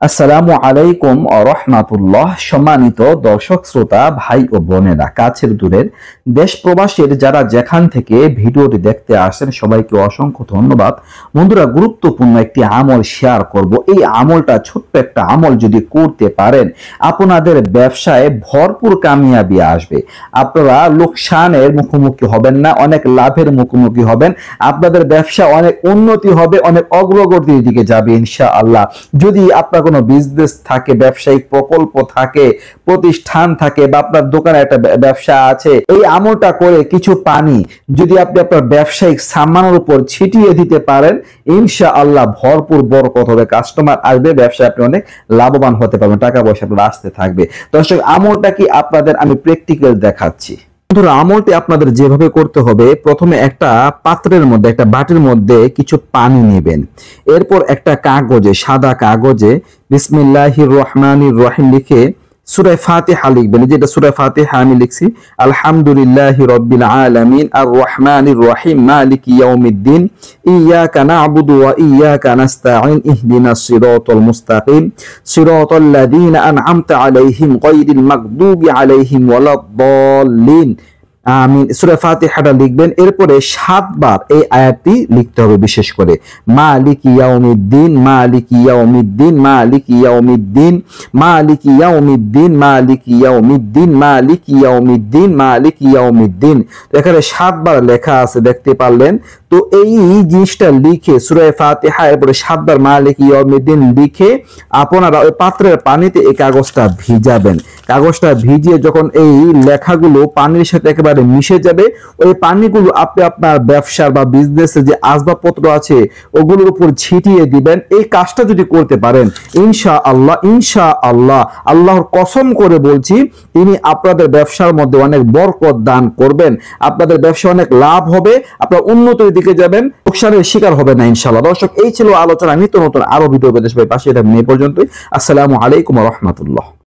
আসসালামু আলাইকুম রাহমাতুল্লাহ। সম্মানিত দর্শক শ্রোতা ভাই ও বোনেরা, কাছের দূরের দেশ প্রবাসের যারা যেখান থেকে ভিডিওটি দেখতে আসেন সবাইকে অসংখ্য ধন্যবাদ। বন্ধুরা, গুরুত্বপূর্ণ একটি আমল শেয়ার করব। এই আমলটা ছোট্ট একটা আমল যদি করতে পারেন আপনাদের ব্যবসায় ভরপুর কামিয়াবি আসবে। আপনারা লোকসানের মুখোমুখি হবেন না, অনেক লাভের মুখোমুখি হবেন। আপনাদের ব্যবসা অনেক উন্নতি হবে, অনেক অগ্রগতির দিকে যাবে ইনশাআল্লাহ। যদি আপনার কোনো বিজনেস থাকে, ব্যবসায়িক প্রকল্প থাকে, প্রতিষ্ঠান থাকে, বা আপনার দোকানে একটা ব্যবসা আছে, এই আমলটা করে কিছু পানি যদি আপনি আপনার ব্যবসায়িক সামানের উপর ছিটিয়ে দিতে পারেন ইনশাআল্লাহ ভরপুর বরকত হবে, কাস্টমার আসবে, ব্যবসায় আপনি অনেক লাভবান হতে পারবেন, টাকা পয়সা আপনার আসতে থাকবে। দর্শক, আমলটা কি আপনাদের আমি প্র্যাকটিক্যাল দেখাচ্ছি। বন্ধুরা, আমলটি আপনাদের যেভাবে করতে হবে, প্রথমে একটা পাত্রের মধ্যে, একটা বাটির মধ্যে কিছু পানি নেবেন। এরপর একটা কাগজে, সাদা কাগজে বিসমিল্লাহির রহমানির রহিম লিখে সূরা ফাতিহা লিখবেন। যেটা সূরা ফাতিহা আমি লিখছি, আলহামদুলিল্লাহি রাব্বিল আলামিন আর রহমানির রহিম মালিকি ইয়াউমিদ্দিন ইয়াকা না'বুদু ওয়া ইয়াকা নাস্তাঈন ইহদিনাস সিরাতাল মুস্তাকিম সিরাতাল লাযীনা আন'আমতা আলাইহিম গায়রিল মাগদুবি আলাইহিম ওয়ালাদ-দাল্লিন। আমিন। সূরা ফাতিহাটা লিখবেন। এরপরে 7 বার এই আয়াতটি লিখতে হবে, বিশেষ করে মালিকি ইয়াউমিদ্দিন মালিকি ইয়াউমিদ্দিন মালিকি ইয়াউমিদ্দিন মালিকি ইয়াউমিদ্দিন মালিকি ইয়াউমিদ্দিন মালিকি ইয়াউমিদ্দিন মালিকি ইয়াউমিদ্দিন। এখানে 7 বার লেখা আছে, দেখতে পারলেন তো। এই জিনিসটা লিখে সূরা ফাতিহা এরপরে 7 বার মালিকি ইয়াউমিদ্দিন লিখে আপনারা ওই পাত্রের পানিতে এই কাগজটা ভিজাবেন। কাগজটা ভিজিয়ে যখন এই লেখাগুলো পানির সাথে একেবারে মিশে যাবে, ওই পানিগুলো আপনি আপনার ব্যবসার বা বিজনেসের যে আসবাবপত্র আছে ওগুলোর উপর ছিটিয়ে দিবেন। এই কাজটা যদি করতে পারেন ইনশাআল্লাহ, ইনশাআল্লাহ, আল্লাহর কসম করে বলছি, তিনি আপনাদের ব্যবসার মধ্যে অনেক বরকত দান করবেন। আপনাদের ব্যবসা অনেক লাভ হবে, আপনারা উন্নতির দিকে যাবেন, লোকসানের শিকার হবে না ইনশাআল্লাহ। দর্শক, এই ছিল আলোচনা। নিত্য নতুন আরো ভিডিও পেতে সবাই পাশে থাকবেন। এই পর্যন্তই। আসসালামু আলাইকুম ওয়া রাহমাতুল্লাহ।